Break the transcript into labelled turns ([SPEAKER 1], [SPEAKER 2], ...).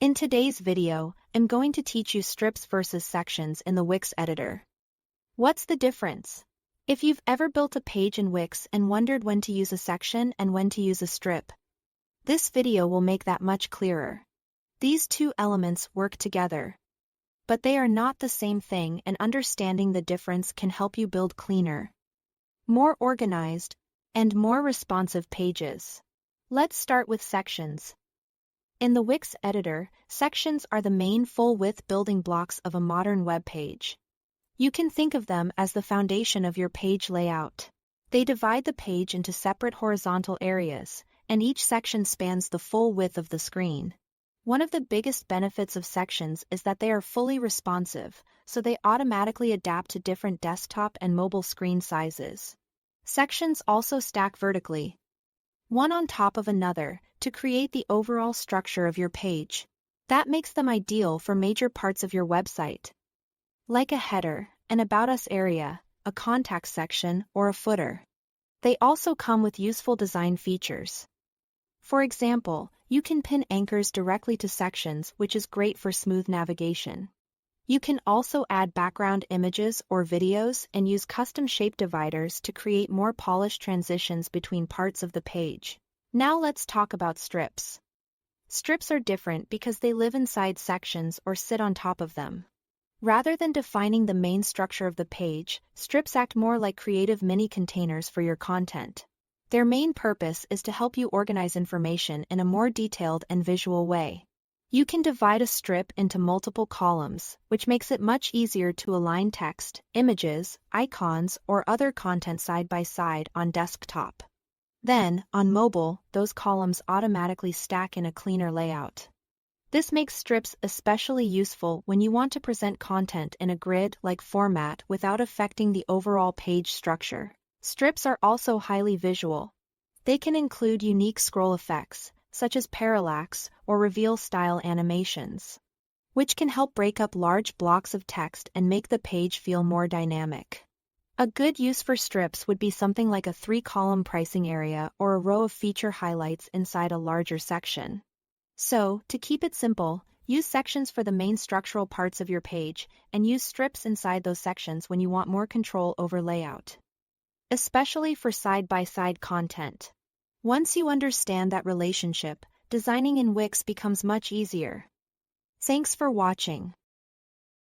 [SPEAKER 1] In today's video, I'm going to teach you strips versus sections in the Wix editor. What's the difference? If you've ever built a page in Wix and wondered when to use a section and when to use a strip, this video will make that much clearer. These two elements work together, but they are not the same thing, and understanding the difference can help you build cleaner, more organized, and more responsive pages. Let's start with sections. In the Wix editor, sections are the main full-width building blocks of a modern web page. You can think of them as the foundation of your page layout. They divide the page into separate horizontal areas, and each section spans the full width of the screen. One of the biggest benefits of sections is that they are fully responsive, so they automatically adapt to different desktop and mobile screen sizes. Sections also stack vertically, one on top of another, to create the overall structure of your page. That makes them ideal for major parts of your website, like a header, an About Us area, a contact section, or a footer. They also come with useful design features. For example, you can pin anchors directly to sections, which is great for smooth navigation. You can also add background images or videos and use custom shape dividers to create more polished transitions between parts of the page. Now let's talk about strips. Strips are different because they live inside sections or sit on top of them. Rather than defining the main structure of the page, strips act more like creative mini containers for your content. Their main purpose is to help you organize information in a more detailed and visual way. You can divide a strip into multiple columns, which makes it much easier to align text, images, icons, or other content side by side on desktop. Then, on mobile, those columns automatically stack in a cleaner layout. This makes strips especially useful when you want to present content in a grid-like format without affecting the overall page structure. Strips are also highly visual. They can include unique scroll effects, such as parallax or reveal-style animations, which can help break up large blocks of text and make the page feel more dynamic. A good use for strips would be something like a 3-column pricing area or a row of feature highlights inside a larger section. So, to keep it simple, use sections for the main structural parts of your page, and use strips inside those sections when you want more control over layout, especially for side-by-side content. Once you understand that relationship, designing in Wix becomes much easier. Thanks for watching.